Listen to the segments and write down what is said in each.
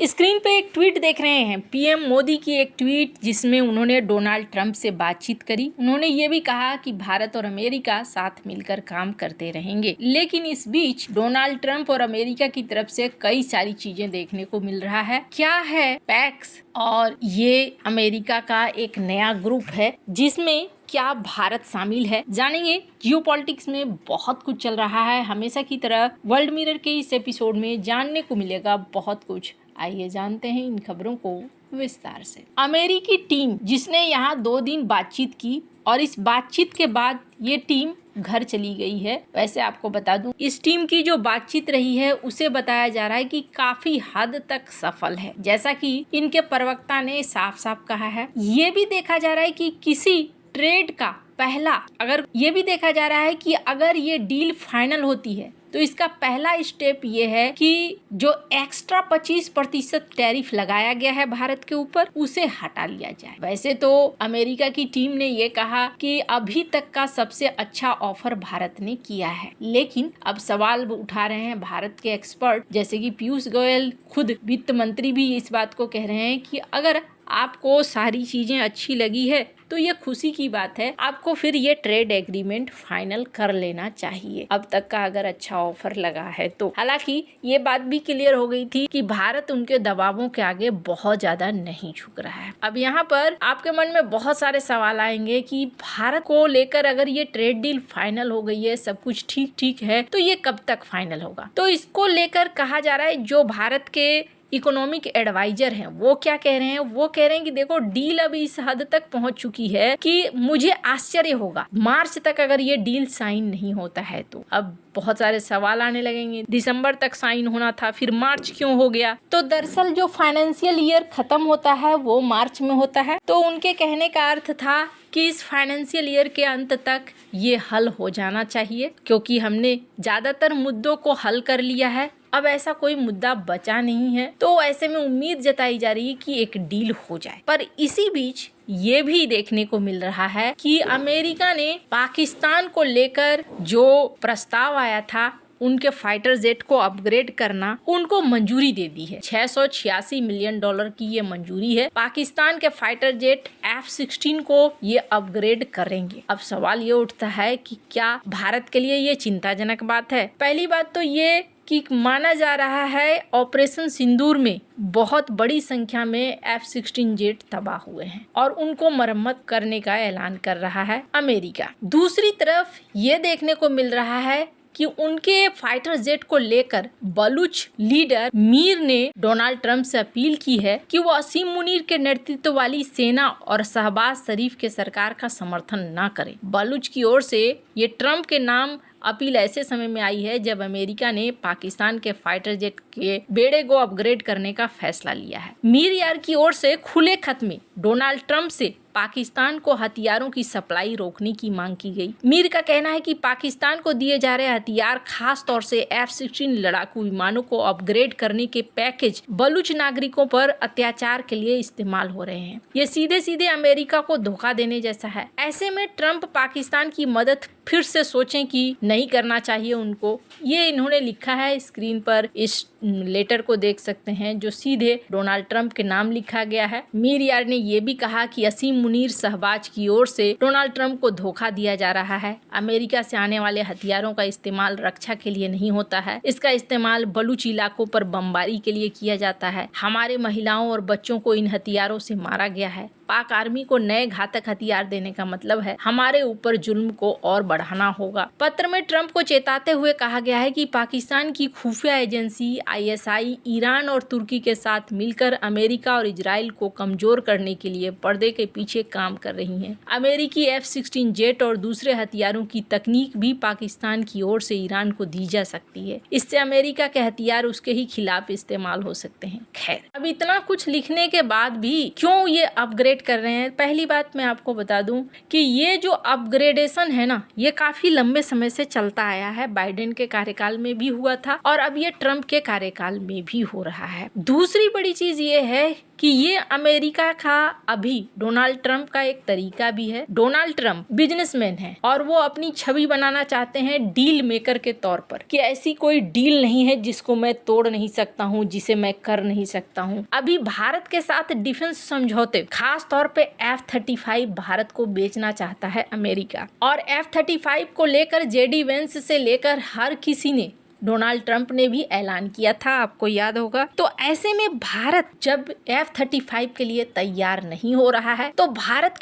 Screen पे एक tweet देख रहे हैं, पीएम मोदी की एक ट्वीट जिसमें उन्होंने डोनाल्ड ट्रंप से बातचीत करी। उन्होंने ये भी कहा कि भारत और अमेरिका साथ मिलकर काम करते रहेंगे। लेकिन इस बीच डोनाल्ड ट्रंप और अमेरिका की तरफ से कई सारी चीजें देखने को मिल रहा है। क्या है पैक्स? और ये अमेरिका का एक नया ग्रुप है जिसमें क्या भारत शामिल है, जानेंगे। जियोपॉलिटिक्स में बहुत कुछ चल रहा है, हमेशा की तरह वर्ल्ड मिरर के इस एपिसोड में जानने को मिलेगा बहुत कुछ। आइए जानते हैं इन खबरों को विस्तार से। अमेरिकी टीम जिसने यहाँ 2 दिन बातचीत की और इस बातचीत के बाद ये टीम घर चली गई है। वैसे आपको बता दूं, इस टीम की जो बातचीत रही है उसे बताया जा रहा है कि काफी हद तक सफल है, जैसा कि इनके प्रवक्ता ने साफ साफ कहा है। ये भी देखा जा रहा है कि किसी ट्रेड का पहला, अगर ये भी देखा जा रहा है कि अगर ये डील फाइनल होती है तो इसका पहला स्टेप ये है कि जो एक्स्ट्रा 25% टैरिफ लगाया गया है भारत के ऊपर उसे हटा लिया जाए। वैसे तो अमेरिका की टीम ने ये कहा कि अभी तक का सबसे अच्छा ऑफर भारत ने किया है, लेकिन अब सवाल उठा रहे हैं भारत के एक्सपर्ट, जैसे कि पीयूष गोयल, खुद वित्त मंत्री भी इस बात को कह रहे हैं कि अगर आपको सारी चीजें अच्छी लगी है तो ये खुशी की बात है, आपको फिर ये ट्रेड एग्रीमेंट फाइनल कर लेना चाहिए अब तक का अगर अच्छा ऑफर लगा है तो। हालांकि ये बात भी क्लियर हो गई थी कि भारत उनके दबावों के आगे बहुत ज्यादा नहीं झुक रहा है। अब यहाँ पर आपके मन में बहुत सारे सवाल आएंगे कि भारत को लेकर अगर ये ट्रेड डील फाइनल हो गई है, सब कुछ ठीक है, तो ये कब तक फाइनल होगा? तो इसको लेकर कहा जा रहा है, जो भारत के इकोनॉमिक एडवाइजर हैं वो क्या कह रहे हैं, वो कह रहे हैं कि देखो डील अभी इस हद तक पहुंच चुकी है कि मुझे आश्चर्य होगा मार्च तक अगर ये डील साइन नहीं होता है तो। अब बहुत सारे सवाल आने लगेंगे, दिसंबर तक साइन होना था, फिर मार्च क्यों हो गया? तो दरअसल जो फाइनेंशियल ईयर खत्म होता है वो मार्च में होता है, तो उनके कहने का अर्थ था कि इस फाइनेंशियल ईयर के अंत तक ये हल हो जाना चाहिए, क्योंकि हमने ज्यादातर मुद्दों को हल कर लिया है, अब ऐसा कोई मुद्दा बचा नहीं है। तो ऐसे में उम्मीद जताई जा रही है कि एक डील हो जाए। पर इसी बीच ये भी देखने को मिल रहा है कि अमेरिका ने पाकिस्तान को लेकर जो प्रस्ताव आया था उनके फाइटर जेट को अपग्रेड करना, उनको मंजूरी दे दी है। $686 मिलियन की ये मंजूरी है। पाकिस्तान के फाइटर जेट F-16 को ये अपग्रेड करेंगे। अब सवाल ये उठता है कि क्या भारत के लिए ये चिंताजनक बात है? पहली बात तो ये कि माना जा रहा है ऑपरेशन सिंदूर में बहुत बड़ी संख्या में F-16 जेट तबाह हुए हैं और उनको मरम्मत करने का ऐलान कर रहा है अमेरिका। दूसरी तरफ ये देखने को मिल रहा है कि उनके फाइटर जेट को लेकर बलूच लीडर मीर ने डोनाल्ड ट्रंप से अपील की है कि वो असीम मुनीर के नेतृत्व वाली सेना और शहबाज शरीफ के सरकार का समर्थन न करें। बलूच की ओर से ये ट्रंप के नाम अपील ऐसे समय में आई है जब अमेरिका ने पाकिस्तान के फाइटर जेट के बेड़े को अपग्रेड करने का फैसला लिया है। मीर यार की ओर से खुले खत में डोनाल्ड ट्रंप से पाकिस्तान को हथियारों की सप्लाई रोकने की मांग की गई। मीर का कहना है कि पाकिस्तान को दिए जा रहे हथियार, खास तौर से F-16 लड़ाकू विमानों को अपग्रेड करने के पैकेज बलूच नागरिकों पर अत्याचार के लिए इस्तेमाल हो रहे हैं। ये सीधे सीधे अमेरिका को धोखा देने जैसा है। ऐसे में ट्रंप पाकिस्तान की मदद फिर से सोचें कि नहीं करना चाहिए उनको। ये इन्होंने लिखा है, स्क्रीन पर इस लेटर को देख सकते हैं जो सीधे डोनाल्ड ट्रंप के नाम लिखा गया है। मीर यार ने ये भी कहा कि असीम मुनीर शहबाज की ओर से डोनाल्ड ट्रंप को धोखा दिया जा रहा है। अमेरिका से आने वाले हथियारों का इस्तेमाल रक्षा के लिए नहीं होता है, इसका इस्तेमाल बलूच इलाकों पर बमबारी के लिए किया जाता है। हमारे महिलाओं और बच्चों को इन हथियारों से मारा गया है। पाक आर्मी को नए घातक हथियार देने का मतलब है हमारे ऊपर जुल्म को और बढ़ाना होगा। पत्र में ट्रंप को चेताते हुए कहा गया है कि पाकिस्तान की खुफिया एजेंसी ISI ईरान और तुर्की के साथ मिलकर अमेरिका और इजराइल को कमजोर करने के लिए पर्दे के पीछे काम कर रही हैं। अमेरिकी F-16 जेट और दूसरे हथियारों की तकनीक भी पाकिस्तान की ओर से ईरान को दी जा सकती है। इससे अमेरिका के हथियार उसके ही खिलाफ इस्तेमाल हो सकते हैं। खैर, अब इतना कुछ लिखने के बाद भी क्यों ये अपग्रेड कर रहे हैं? पहली बात मैं आपको बता दूं कि ये जो अपग्रेडेशन है ना, ये काफी लंबे समय से चलता आया है। बाइडेन के कार्यकाल में भी हुआ था और अब ये ट्रंप के कार्यकाल में भी हो रहा है। दूसरी बड़ी चीज ये है कि ये अमेरिका का अभी डोनाल्ड ट्रंप का एक तरीका भी है। डोनाल्ड ट्रंप बिजनेसमैन है और वो अपनी छवि बनाना चाहते हैं डील मेकर के तौर पर, कि ऐसी कोई डील नहीं है जिसको मैं तोड़ नहीं सकता हूँ, जिसे मैं कर नहीं सकता हूँ। अभी भारत के साथ डिफेंस समझौते, खास तौर पे F-35 भारत को बेचना चाहता है अमेरिका, और F-35 को लेकर जेडी वेंस से लेकर हर किसी ने, डोनाल्ड ट्रंप ने भी ऐलान किया था, आपको याद होगा। तो ऐसे में भारत जब F-35 के लिए तैयार नहीं हो रहा है तो भारत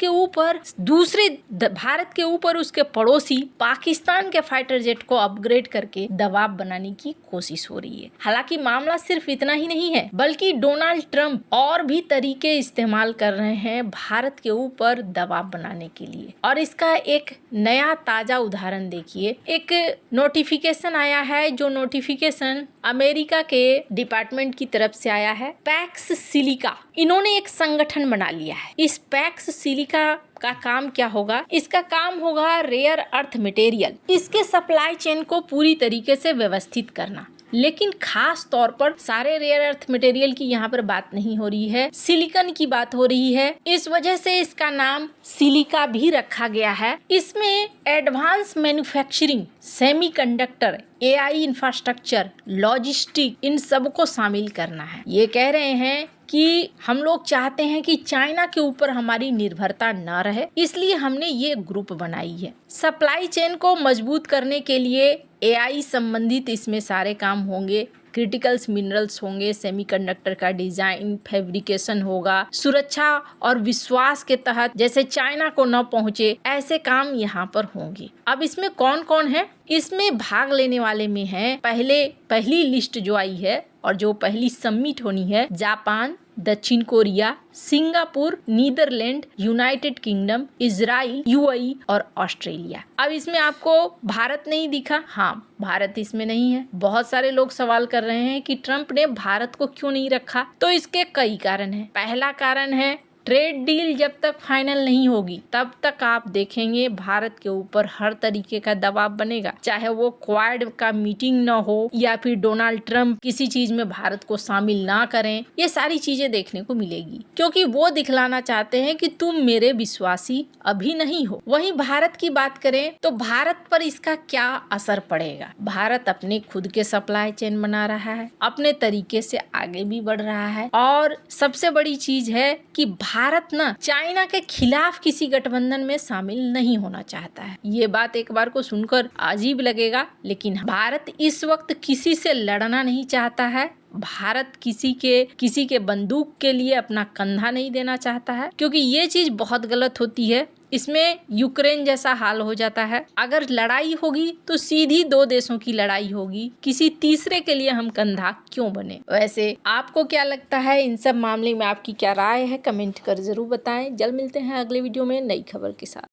के ऊपर उसके पड़ोसी पाकिस्तान के फाइटर जेट को अपग्रेड करके दबाव बनाने की कोशिश हो रही है। हालांकि मामला सिर्फ इतना ही नहीं है, बल्कि डोनाल्ड ट्रंप और भी तरीके इस्तेमाल कर रहे हैं भारत के ऊपर दबाव बनाने के लिए। और इसका एक नया ताजा उदाहरण देखिए। एक नोटिफिकेशन आया है, जो नोटिफिकेशन अमेरिका के डिपार्टमेंट की तरफ से आया है। पैक्स सिलिका, इन्होंने एक संगठन बना लिया है। इस पैक्स सिलिका का काम क्या होगा? इसका काम होगा रेयर अर्थ मटेरियल, इसके सप्लाई चेन को पूरी तरीके से व्यवस्थित करना। लेकिन खास तौर पर सारे रेयर अर्थ मटेरियल की यहाँ पर बात नहीं हो रही है, सिलिकॉन की बात हो रही है। इस वजह से इसका नाम सिलिका भी रखा गया है। इसमें advance manufacturing, semiconductor, AI infrastructure, logistic, इन सब को शामिल करना है। ये कह रहे हैं कि हम लोग चाहते हैं कि चाइना के ऊपर हमारी निर्भरता न रहे, इसलिए हमने ये ग्रुप बनाई है। सप्लाई चेन को मजबूत करने के लिए AI संबंधित इसमें सारे काम होंगे, क्रिटिकल्स मिनरल्स होंगे, सेमीकंडक्टर का डिजाइन, फैब्रिकेशन होगा, सुरक्षा और विश्वास के तहत जैसे चाइना को न पहुंचे ऐसे काम यहाँ पर होंगे। अब इसमें कौन कौन है? इसमें भाग लेने वाले में है, पहली लिस्ट जो आई है और जो पहली सबमिट होनी है, जापान, दक्षिण Korea, Singapore, Netherland, United Kingdom, Israel, UAE और ऑस्ट्रेलिया। अब इसमें आपको भारत नहीं दिखा। हाँ, भारत इसमें नहीं है। बहुत सारे लोग सवाल कर रहे हैं कि ट्रंप ने भारत को क्यों नहीं रखा। तो इसके कई कारण हैं। पहला कारण है, ट्रेड डील जब तक फाइनल नहीं होगी तब तक आप देखेंगे भारत के ऊपर हर तरीके का दबाव बनेगा, चाहे वो क्वाड का मीटिंग ना हो या फिर डोनाल्ड ट्रंप किसी चीज में भारत को शामिल ना करें। ये सारी चीजें देखने को मिलेगी, क्योंकि वो दिखलाना चाहते हैं कि तुम मेरे विश्वासी अभी नहीं हो। वहीं भारत की बात करें तो भारत पर इसका क्या असर पड़ेगा? भारत अपने खुद के सप्लाई चेन बना रहा है, अपने तरीके से आगे भी बढ़ रहा है, और सबसे बड़ी चीज है कि भारत ना चाइना के खिलाफ किसी गठबंधन में शामिल नहीं होना चाहता है। ये बात एक बार को सुनकर अजीब लगेगा, लेकिन भारत इस वक्त किसी से लड़ना नहीं चाहता है। भारत किसी के बंदूक के लिए अपना कंधा नहीं देना चाहता है, क्योंकि ये चीज बहुत गलत होती है। इसमें यूक्रेन जैसा हाल हो जाता है। अगर लड़ाई होगी तो सीधी दो देशों की लड़ाई होगी, किसी तीसरे के लिए हम कंधा क्यों बने। वैसे आपको क्या लगता है? इन सब मामले में आपकी क्या राय है? कमेंट कर जरूर बताएं। जल्द मिलते हैं अगले वीडियो में नई खबर के साथ।